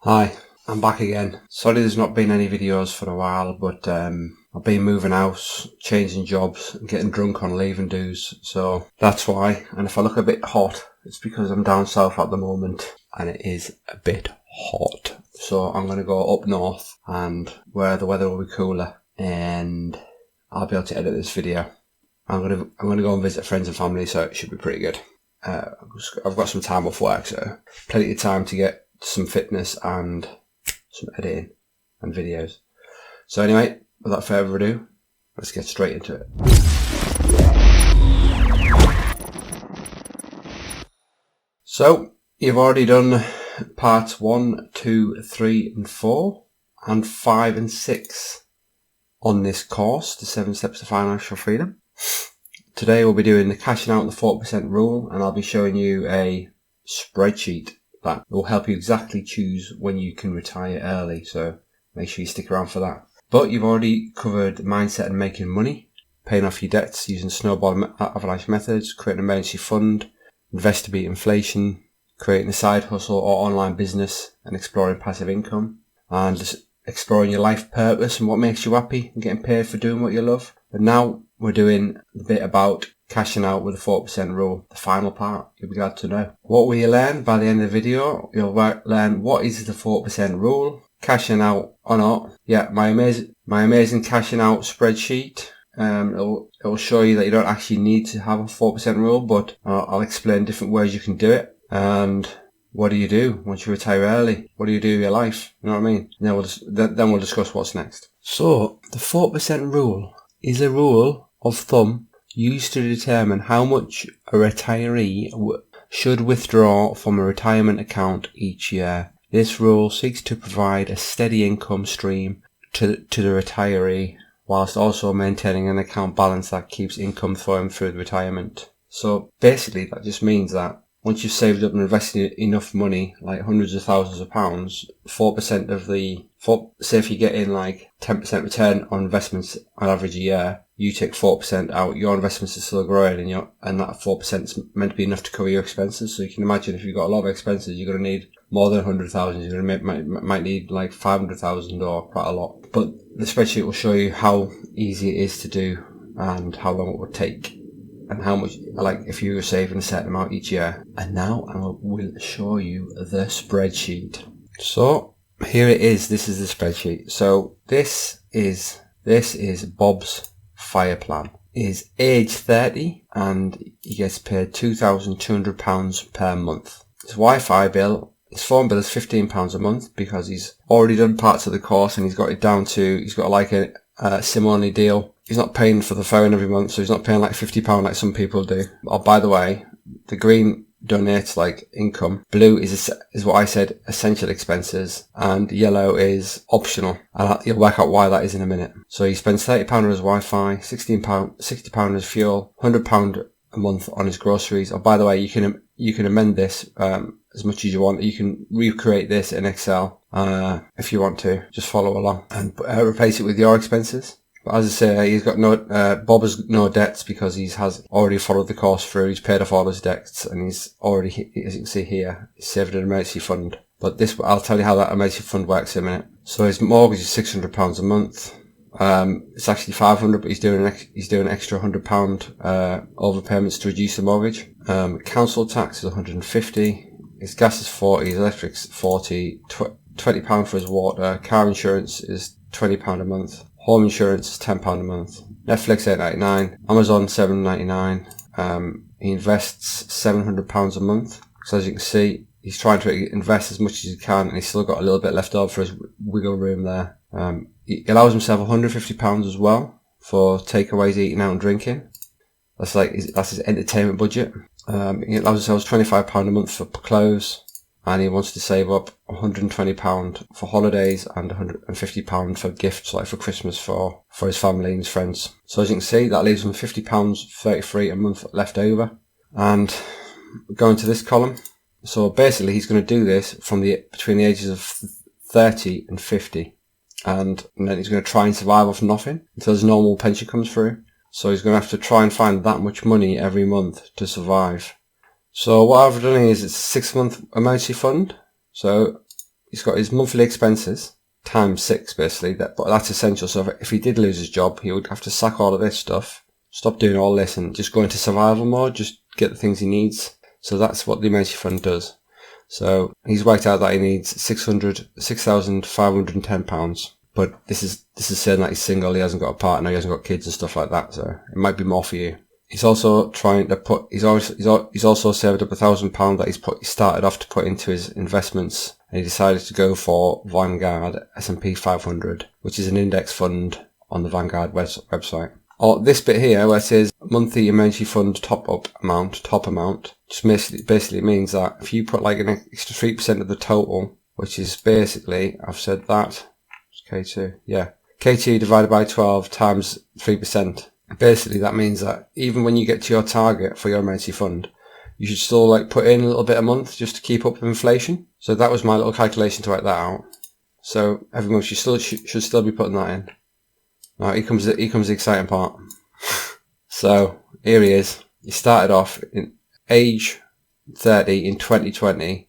Hi, I'm back again. Sorry there's not been any videos for a while, but I've been moving house, changing jobs, and getting drunk on leaving dues, so that's why. And if I look a bit hot, it's because I'm down south at the moment, and it is a bit hot. So I'm going to go up north, and where the weather will be cooler, and I'll be able to edit this video. I'm going to go and visit friends and family, so it should be pretty good. I've got some time off work, so plenty of time to get some fitness and some editing and videos. So anyway, without further ado, let's get straight into it. So you've already done parts 1, 2, 3 and 4 and 5 and 6 on this course, the 7 Steps to Financial Freedom. Today we'll be doing the cashing out the 40% rule, and I'll be showing you a spreadsheet that will help you exactly choose when you can retire early, so make sure you stick around for that. But you've already covered mindset and making money, paying off your debts using snowball avalanche methods, creating an emergency fund, invest to beat inflation, creating a side hustle or online business, and exploring passive income, and just exploring your life purpose and what makes you happy and getting paid for doing what you love. But now we're doing the bit about cashing out with the 40% rule, the final part. You'll be glad to know. What will you learn by the end of the video? You'll learn what is the 40% rule, cashing out or not. Yeah, my amazing cashing out spreadsheet. It'll show you that you don't actually need to have a 40% rule, but I'll explain different ways you can do it. And what do you do once you retire early? What do you do with your life? You know what I mean? And then we'll discuss what's next. So the 40% rule is a rule of thumb used to determine how much a retiree should withdraw from a retirement account each year. This rule seeks to provide a steady income stream to the retiree, whilst also maintaining an account balance that keeps income flowing through the retirement. So basically that just means that once you've saved up and invested enough money, like hundreds of thousands of pounds, 4% of say if you get in like 10% return on investments on average a year, you take 4% out, your investments are still growing, and that 4% is meant to be enough to cover your expenses. So you can imagine if you've got a lot of expenses, you're going to need more than 100,000. You're going to might need like 500,000 or quite a lot. But the spreadsheet will show you how easy it is to do and how long it would take, and how much, like if you were saving a certain amount each year. And now I will show you the spreadsheet. So here it is. This is the spreadsheet. So this is Bob's fire plan. He's age 30 and he gets paid £2,200 per month. His Wi-Fi bill, his phone bill is £15 a month because he's already done parts of the course and he's got it down to, he's got like a SIM-only deal. He's not paying for the phone every month, so he's not paying like £50 like some people do. Oh, by the way, the green donates like income. Blue is what I said, essential expenses, and yellow is optional. And you'll work out why that is in a minute. So he spends £30 on his Wi-Fi, £60 on his fuel, £100 a month on his groceries. Oh, by the way, you can amend this as much as you want. You can recreate this in Excel if you want to. Just follow along and replace it with your expenses. But as I say, he's got Bob has no debts because he has already followed the course through. He's paid off all his debts and he's already, as you can see here, he's saved an emergency fund. But I'll tell you how that emergency fund works in a minute. So his mortgage is £600 a month. It's actually 500, but he's doing an extra £100 overpayments to reduce the mortgage. Council tax is 150. His gas is 40. His electric's 40. £20 for his water. Car insurance is £20 a month. Home insurance is £10 a month. Netflix £8.99. Amazon £7.99. He invests £700 a month. So as you can see, he's trying to invest as much as he can, and he's still got a little bit left over for his wiggle room there. He allows himself £150 as well for takeaways, eating out and drinking. That's his entertainment budget. He allows himself £25 a month for clothes. And he wants to save up £120 for holidays and £150 for gifts, like for Christmas for his family and his friends. So as you can see, that leaves him £50, 33 a month left over. And going to this column. So basically he's going to do this from between the ages of 30 and 50. And then he's going to try and survive off nothing until his normal pension comes through. So he's going to have to try and find that much money every month to survive. So what I've done is it's a 6-month emergency fund. So he's got his monthly expenses times 6 basically, but that's essential. So if he did lose his job, he would have to sack all of this stuff, stop doing all this and just go into survival mode, just get the things he needs. So that's what the emergency fund does. So he's worked out that he needs £6,510. But this is saying that he's single, he hasn't got a partner, he hasn't got kids and stuff like that. So it might be more for you. He's also trying to put. He's also saved up £1,000 that he started off to put into his investments, and he decided to go for Vanguard S&P 500, which is an index fund on the Vanguard website. Or this bit here where it says monthly emergency fund top amount, just basically means that if you put like an extra 3% of the total, which is basically, I've said that. K2, yeah. K2 divided by 12 times 3%. Basically, that means that even when you get to your target for your emergency fund, you should still like put in a little bit a month just to keep up with inflation. So that was my little calculation to work that out. So every month you should still be putting that in. Now here comes the exciting part. So here he is. He started off in age 30 in 2020.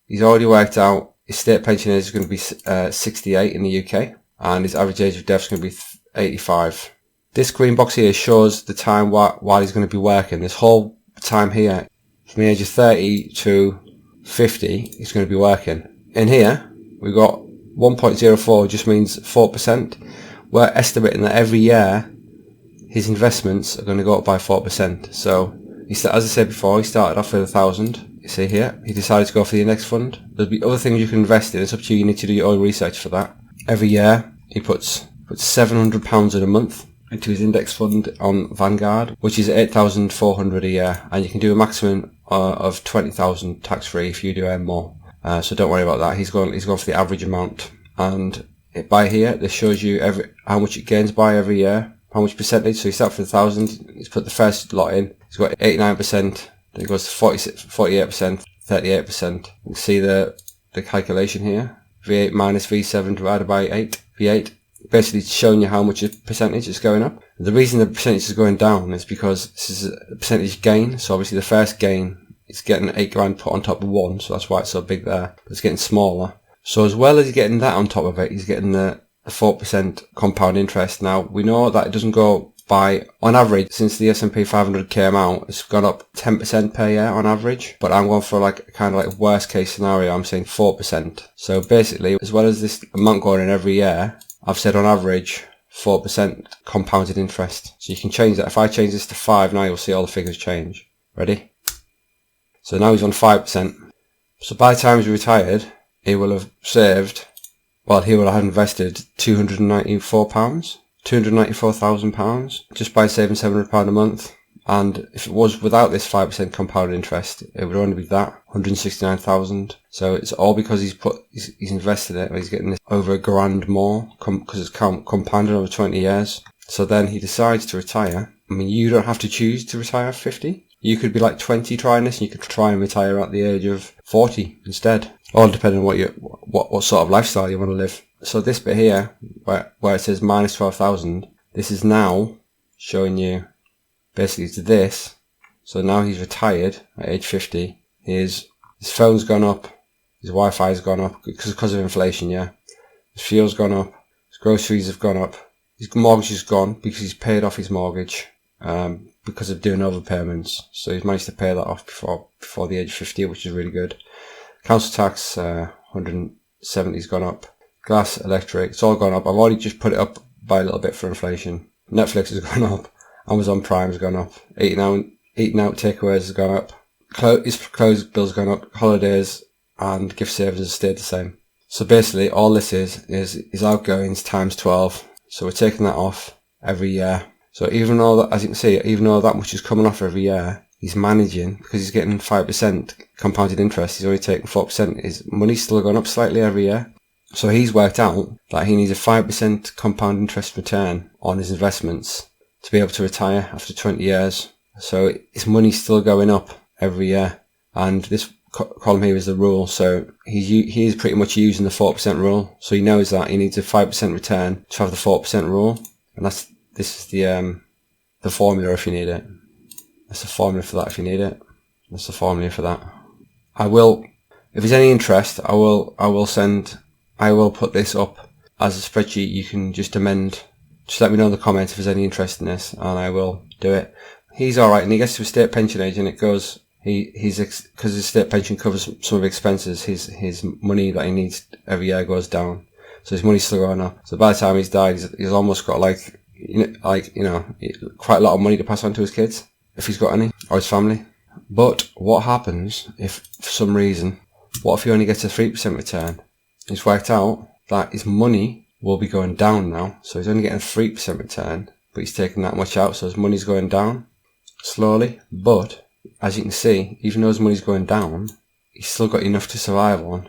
He's already worked out his state pension age is going to be 68 in the UK, and his average age of death is going to be 85. This green box here shows the time while he's going to be working. This whole time here, from the age of 30 to 50, he's going to be working. In here, we've got 1.04, just means 4%. We're estimating that every year, his investments are going to go up by 4%. So, as I said before, he started off with 1,000. You see here, he decided to go for the index fund. There'll be other things you can invest in. It's up to you. You need to do your own research for that. Every year, he puts £700 in a month into his index fund on Vanguard, which is £8,400 a year, and you can do a maximum of £20,000 tax free if you do earn more. So don't worry about that. He's gone for the average amount, and by here this shows you how much it gains by every year, how much percentage. So he started for 1,000. He's put the first lot in. He's got 89%. Then it goes to 48%, 38%. You can see the calculation here. V8 minus V7 divided by 8. V8. Basically showing you how much percentage is going up. The reason the percentage is going down is because this is a percentage gain. So obviously the first gain is getting 8 grand put on top of 1, so that's why it's so big there. But it's getting smaller. So as well as getting that on top of it, he's getting the 4% compound interest. Now we know that it doesn't go by, on average, since the S&P 500 came out, it's gone up 10% per year on average. But I'm going for like kind of like worst case scenario. I'm saying 4%. So basically, as well as this amount going in every year, I've said on average 4% compounded interest. So you can change that. If I change this to 5 now, you'll see all the figures change. Ready? So now he's on 5%. So by the time he's retired, he will have saved, well, he will have invested £294,000 just by saving £700 a month. And if it was without this 5% compounded interest, it would only be that, 169,000. So it's all because he's invested it, and he's getting this over £1,000 more because it's compounded over 20 years. So then he decides to retire. I mean, you don't have to choose to retire at 50. You could be like 20 trying this, and you could try and retire at the age of 40 instead. All depending on what sort of lifestyle you want to live. So this bit here, where it says minus 12,000, this is now showing you basically to this. So now he's retired at age 50. His phone's gone up, his Wi-Fi's gone up because of inflation, yeah. His fuel's gone up, his groceries have gone up, his mortgage is gone because he's paid off his mortgage because of doing overpayments. So he's managed to pay that off before the age of 50, which is really good. Council tax 170's gone up. Gas, electric, it's all gone up. I've already just put it up by a little bit for inflation. Netflix has gone up. Amazon Prime has gone up. Eating out takeaways has gone up. His clothes bill's gone up. Holidays and gift savings has stayed the same. So basically, all this is his outgoings times 12. So we're taking that off every year. So even though that, as you can see, even though that much is coming off every year, he's managing, because he's getting 5% compounded interest, he's only taking 4%. His money's still going up slightly every year. So he's worked out that he needs a 5% compound interest return on his investments to be able to retire after 20 years. So his money's still going up every year. And this column here is the rule. So he is pretty much using the 4% rule. So he knows that he needs a 5% return to have the 4% rule. And this is the formula if you need it. That's the formula for that if you need it. That's the formula for that. I will if there's any interest, I will put this up as a spreadsheet. You can just amend. Just let me know in the comments if there's any interest in this, and I will do it. He's alright, and he gets to a state pension age, and it goes, because his state pension covers some of his expenses, his money that he needs every year goes down. So his money's still going up. So by the time he's died, he's almost got quite a lot of money to pass on to his kids, if he's got any, or his family. But what happens if, for some reason, what if he only gets a 3% return? It's worked out that his money will be going down now. So he's only getting a 3% return, but he's taking that much out, so his money's going down slowly. But as you can see, even though his money's going down, he's still got enough to survive on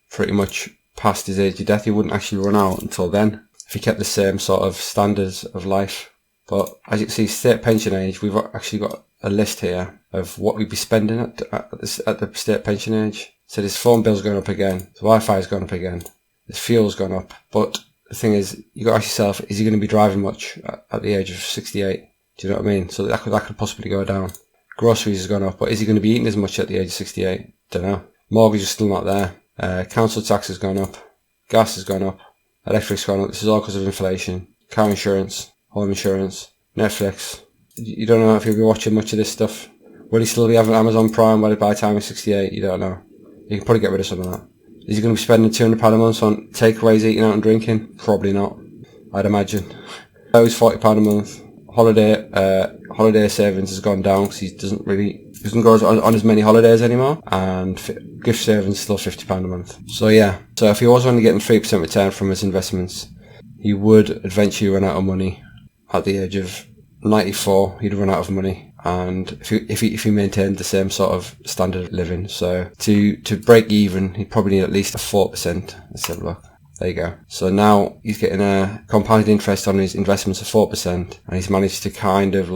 pretty much past his age of death. He wouldn't actually run out until then if he kept the same sort of standards of life. But as you can see, state pension age, we've actually got a list here of what we'd be spending at the state pension age. So this phone bill's going up again, the Wi-Fi's gone up again, this fuel's gone up. But the thing is, you got to ask yourself, is he going to be driving much at the age of 68? Do you know what I mean? So that could possibly go down. Groceries has gone up, but is he going to be eating as much at the age of 68? Don't know. Mortgage is still not there. Council tax has gone up. Gas has gone up. Electric's gone up. This is all because of inflation. Car insurance, home insurance, Netflix. You don't know if he'll be watching much of this stuff. Will he still be having Amazon Prime by the time he's 68? You don't know. You can probably get rid of some of that. Is he going to be spending £200 a month on takeaways, eating out and drinking? Probably not, I'd imagine. So he's £40 a month. Holiday savings has gone down because he doesn't go on as many holidays anymore, and gift savings still £50 a month. So yeah, so if he was only getting 3% return from his investments, he would eventually run out of money at the age of 94. He'd run out of money, and if he maintained the same sort of standard of living, so to break even, he'd probably need at least a 4%. Let's have a look. There you go. So now he's getting a compounded interest on his investments of 4%, and he's managed to kind of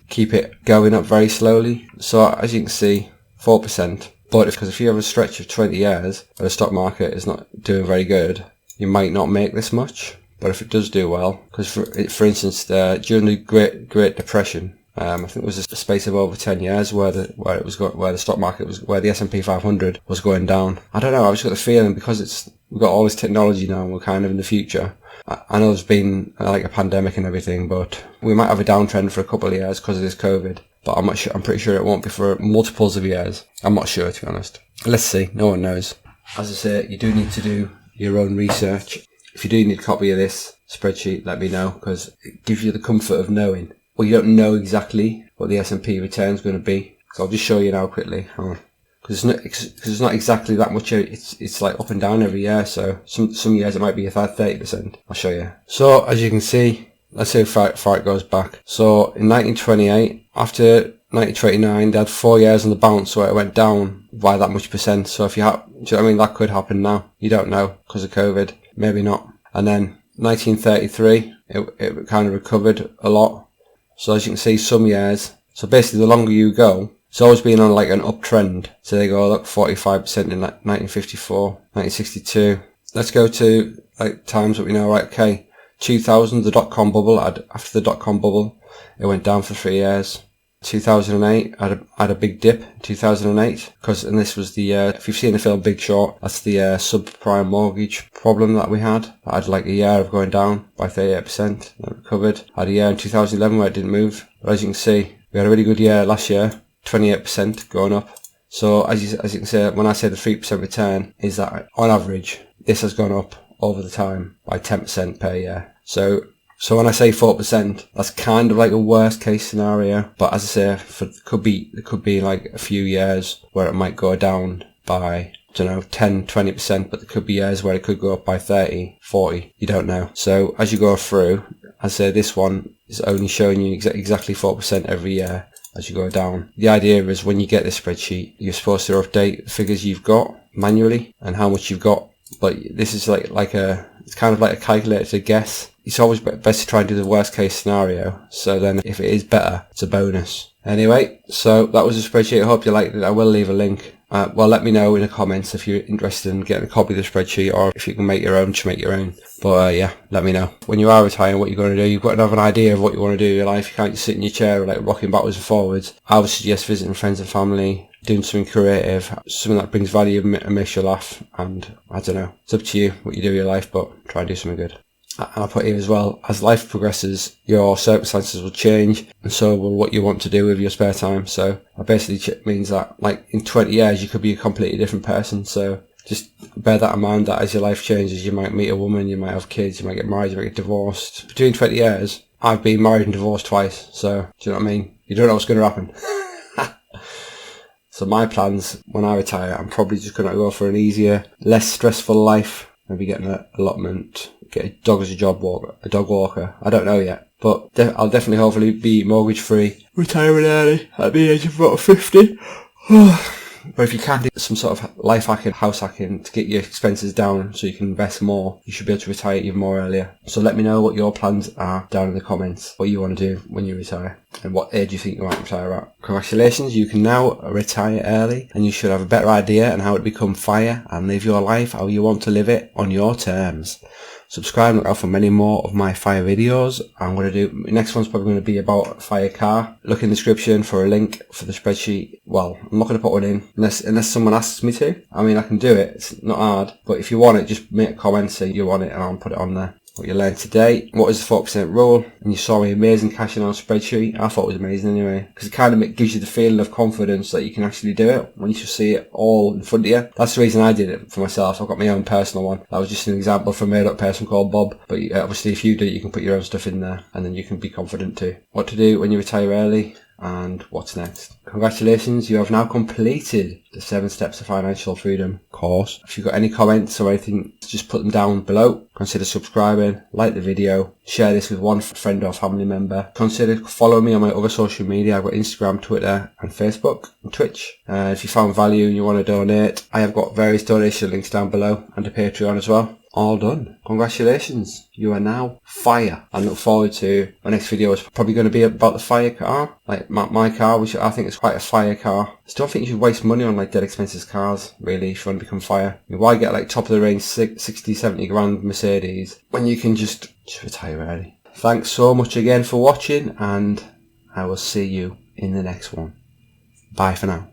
keep it going up very slowly. So as you can see, 4%. But because if you have a stretch of 20 years where the stock market is not doing very good, you might not make this much. But if it does do well, because for instance, during the Great Depression, I think it was a space of over 10 years where the stock market was, where the S&P 500 was going down. I don't know. I've just got the feeling, because we've got all this technology now, and we're kind of in the future. I know there's been a pandemic and everything, but we might have a downtrend for a couple of years because of this COVID. But I'm not sure. I'm pretty sure it won't be for multiples of years. I'm not sure, to be honest. Let's see. No one knows. As I say, you do need to do your own research. If you do need a copy of this spreadsheet, let me know, because it gives you the comfort of knowing. Well, you don't know exactly what the S&P return is going to be. So I'll just show you now quickly. Because it's not exactly that much. It's up and down every year. So some years it might be 30%. I'll show you. So as you can see, let's see how far it goes back. So in 1928, after 1929, they had 4 years on the bounce where it went down by that much percent. So if do you know what I mean? That could happen now. You don't know because of COVID. Maybe not. And then 1933, it kind of recovered a lot. So as you can see, some years. So basically, the longer you go, it's always been on an uptrend. So they go 45% in 1954, 1962. Let's go to times that we know, right? Okay, 2000, the dot-com bubble. After the dot-com bubble, it went down for 3 years. 2008 had a big dip. 2008, and this was the if you've seen the film Big Short, that's the subprime mortgage problem that we had. I had a year of going down by 38%, and it recovered. I had a year in 2011 where it didn't move. But as you can see, we had a really good year last year, 28% going up. So as you can see, when I say the 3% return, is that on average this has gone up over the time by 10% per year. So when I say 4%, that's kind of a worst case scenario. But as I say, there could be a few years where it might go down by, 10, 20%, but there could be years where it could go up by 30, 40. You don't know. So as you go through, as I say, this one is only showing you exactly 4% every year as you go down. The idea is when you get this spreadsheet, you're supposed to update the figures you've got manually and how much you've got. But this is it's kind of like a calculator to guess. It's always best to try and do the worst case scenario. So then if it is better, it's a bonus. Anyway, so that was a spreadsheet. I hope you liked it. I will leave a link. Well, let me know in the comments if you're interested in getting a copy of the spreadsheet, or if you can make your own, just make your own. But yeah, let me know. When you are retiring, what you're going to do, you've got to have an idea of what you want to do in your life. You can't just sit in your chair rocking backwards and forwards. I would suggest visiting friends and family, doing something creative, something that brings value and makes you laugh. And I don't know, it's up to you what you do with your life, but try and do something good. And I'll put here as well, as life progresses, your circumstances will change, and so will what you want to do with your spare time. So that basically means that, like, in 20 years, you could be a completely different person. So just bear that in mind, that as your life changes, you might meet a woman, you might have kids, you might get married, you might get divorced. Between 20 years, I've been married and divorced twice. So, do you know what I mean? You don't know what's going to happen. So my plans, when I retire, I'm probably just going to go for an easier, less stressful life. Maybe get an allotment, get a dog as a dog walker. I don't know yet, but I'll definitely hopefully be mortgage free, retiring early at the age of about 50. But if you can do some sort of life hacking, house hacking to get your expenses down so you can invest more, you should be able to retire even more earlier. So let me know what your plans are down in the comments, what you want to do when you retire and what age you think you might retire at. Congratulations, you can now retire early, and you should have a better idea on how to become FIRE and live your life how you want to live it on your terms. Subscribe and look out for many more of my FIRE videos. Next one's probably going to be about FIRE car. Look in the description for a link for the spreadsheet. Well, I'm not going to put one in unless someone asks me to. I mean, I can do it. It's not hard. But if you want it, just make a comment, say you want it, and I'll put it on there. What you learned today, what is the 4% rule, and you saw me amazing cashing on a spreadsheet. I thought it was amazing anyway, because it kind of gives you the feeling of confidence that you can actually do it when you just see it all in front of you. That's the reason I did it for myself. I've got my own personal one. That was just an example from a made up person called Bob, but obviously if you do it, you can put your own stuff in there, and then you can be confident too. What to do when you retire early, and what's next. Congratulations, you have now completed the 7 Steps to Financial Freedom course. If you've got any comments or anything, just put them down below. Consider subscribing, like the video, share this with one friend or family member. Consider following me on my other social media. I've got Instagram, Twitter and Facebook and Twitch. If you found value and you want to donate, I have got various donation links down below and a Patreon as well. All done. Congratulations. You are now FIRE. I look forward to my next video. Is probably going to be about the FIRE car. Like my car, which I think is quite a FIRE car. I still think you should waste money on like dead expensive cars, really, if you want to become FIRE. I mean, why get like top of the range 60, 70 grand Mercedes when you can just retire early? Thanks so much again for watching, and I will see you in the next one. Bye for now.